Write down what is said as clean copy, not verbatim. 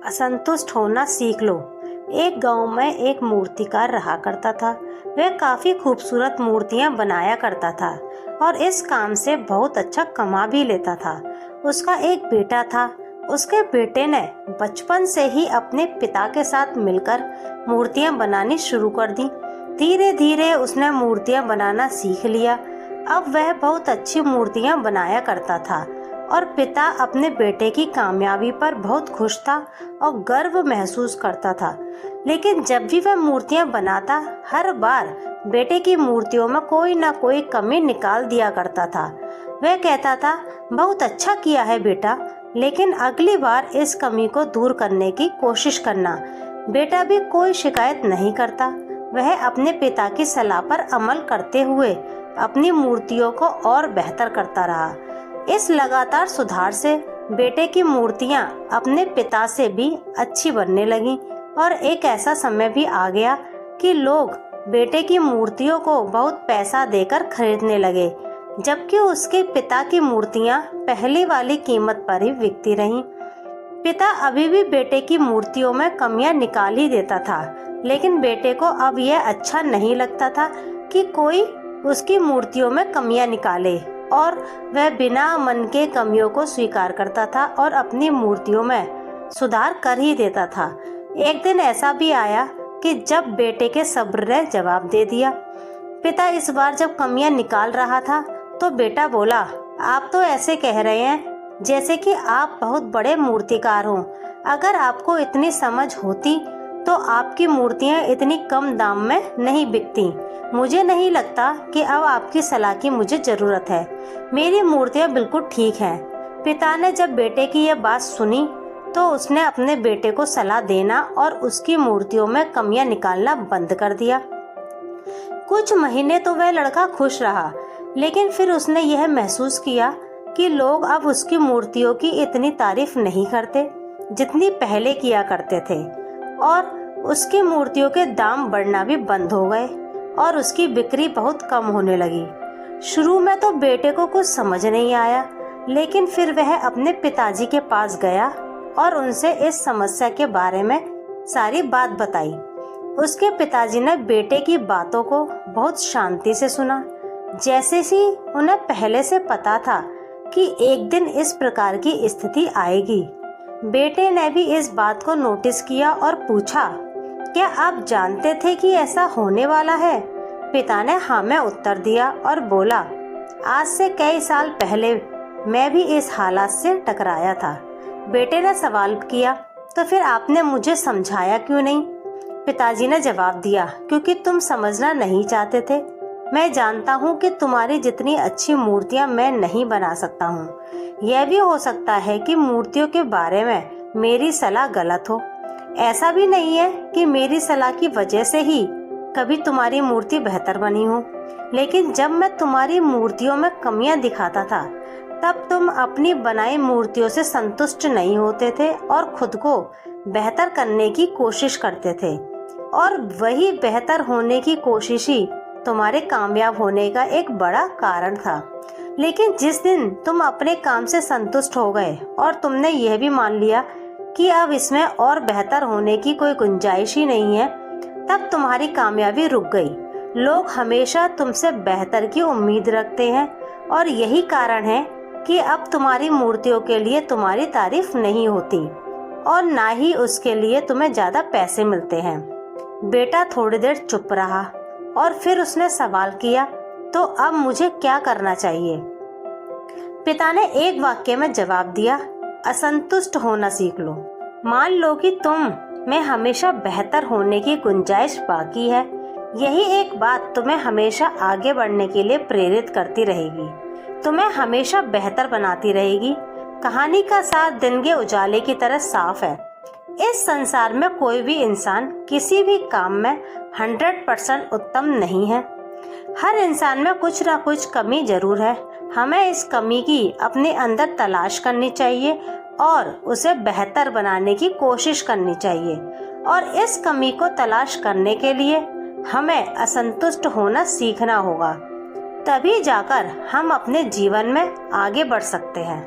असंतुष्ट होना सीख लो। एक गांव में एक मूर्तिकार रहा करता था। वह काफ़ी खूबसूरत मूर्तियां बनाया करता था और इस काम से बहुत अच्छा कमा भी लेता था। उसका एक बेटा था। उसके बेटे ने बचपन से ही अपने पिता के साथ मिलकर मूर्तियां बनानी शुरू कर दी। धीरे धीरे उसने मूर्तियां बनाना सीख लिया। अब वह बहुत अच्छी मूर्तियां बनाया करता था और पिता अपने बेटे की कामयाबी पर बहुत खुश था और गर्व महसूस करता था। लेकिन जब भी वह मूर्तियां बनाता, हर बार बेटे की मूर्तियों में कोई ना कोई कमी निकाल दिया करता था। वह कहता था, बहुत अच्छा किया है बेटा, लेकिन अगली बार इस कमी को दूर करने की कोशिश करना। बेटा भी कोई शिकायत नहीं करता। वह अपने पिता की सलाह पर अमल करते हुए अपनी मूर्तियों को और बेहतर करता रहा। इस लगातार सुधार से बेटे की मूर्तियां अपने पिता से भी अच्छी बनने लगीं और एक ऐसा समय भी आ गया कि लोग बेटे की मूर्तियों को बहुत पैसा देकर खरीदने लगे, जबकि उसके पिता की मूर्तियां पहली वाली कीमत पर ही बिकती रहीं। पिता अभी भी बेटे की मूर्तियों में कमियां निकाल ही देता था, लेकिन बेटे को अब यह अच्छा नहीं लगता था कि कोई उसकी मूर्तियों में कमियां निकाले और वह बिना मन के कमियों को स्वीकार करता था और अपनी मूर्तियों में सुधार कर ही देता था। एक दिन ऐसा भी आया कि जब बेटे के सब्र ने जवाब दे दिया। पिता इस बार जब कमियां निकाल रहा था तो बेटा बोला, आप तो ऐसे कह रहे हैं जैसे कि आप बहुत बड़े मूर्तिकार हों। अगर आपको इतनी समझ होती तो आपकी मूर्तियां इतनी कम दाम में नहीं बिकती। मुझे नहीं लगता कि अब आपकी सलाह की मुझे ज़रूरत है। मेरी मूर्तियां बिल्कुल ठीक हैं। पिता ने जब बेटे की यह बात सुनी तो उसने अपने बेटे को सलाह देना और उसकी मूर्तियों में कमियां निकालना बंद कर दिया। कुछ महीने तो वह लड़का खुश रहा, लेकिन फिर उसने यह महसूस किया कि लोग अब उसकी मूर्तियों की इतनी तारीफ नहीं करते जितनी पहले किया करते थे और उसकी मूर्तियों के दाम बढ़ना भी बंद हो गए और उसकी बिक्री बहुत कम होने लगी। शुरू में तो बेटे को कुछ समझ नहीं आया, लेकिन फिर वह अपने पिताजी के पास गया और उनसे इस समस्या के बारे में सारी बात बताई। उसके पिताजी ने बेटे की बातों को बहुत शांति से सुना, जैसे ही उन्हें पहले से पता था कि एक दिन इस प्रकार की स्थिति आएगी। बेटे ने भी इस बात को नोटिस किया और पूछा, क्या आप जानते थे कि ऐसा होने वाला है? पिता ने हाँ में उत्तर दिया और बोला, आज से कई साल पहले मैं भी इस हालात से टकराया था। बेटे ने सवाल किया, तो फिर आपने मुझे समझाया क्यों नहीं? पिताजी ने जवाब दिया, क्योंकि तुम समझना नहीं चाहते थे। मैं जानता हूँ कि तुम्हारी जितनी अच्छी मूर्तियाँ मैं नहीं बना सकता हूँ। यह भी हो सकता है कि मूर्तियों के बारे में मेरी सलाह गलत हो। ऐसा भी नहीं है कि मेरी सलाह की वजह से ही कभी तुम्हारी मूर्ति बेहतर बनी हो, लेकिन जब मैं तुम्हारी मूर्तियों में कमियां दिखाता था तब तुम अपनी बनाई मूर्तियों से संतुष्ट नहीं होते थे और खुद को बेहतर करने की कोशिश करते थे, और वही बेहतर होने की कोशिश ही तुम्हारे कामयाब होने का एक बड़ा कारण था। लेकिन जिस दिन तुम अपने काम से संतुष्ट हो गए और तुमने यह भी मान लिया कि अब इसमें और बेहतर होने की कोई गुंजाइश ही नहीं है, तब तुम्हारी कामयाबी रुक गई। लोग हमेशा तुमसे बेहतर की उम्मीद रखते हैं और यही कारण है कि अब तुम्हारी मूर्तियों के लिए तुम्हारी तारीफ नहीं होती और ना ही उसके लिए तुम्हें ज्यादा पैसे मिलते हैं। बेटा थोड़ी देर चुप रहा और फिर उसने सवाल किया, तो अब मुझे क्या करना चाहिए? पिता ने एक वाक्य में जवाब दिया, असंतुष्ट होना सीख लो। मान लो कि तुम में हमेशा बेहतर होने की गुंजाइश बाकी है। यही एक बात तुम्हें हमेशा आगे बढ़ने के लिए प्रेरित करती रहेगी, तुम्हें हमेशा बेहतर बनाती रहेगी। कहानी का सार दिन के उजाले की तरह साफ है। इस संसार में कोई भी इंसान किसी भी काम में 100% उत्तम नहीं है। हर इंसान में कुछ ना कुछ कमी जरूर है। हमें इस कमी की अपने अंदर तलाश करनी चाहिए और उसे बेहतर बनाने की कोशिश करनी चाहिए, और इस कमी को तलाश करने के लिए हमें असंतुष्ट होना सीखना होगा। तभी जाकर हम अपने जीवन में आगे बढ़ सकते हैं।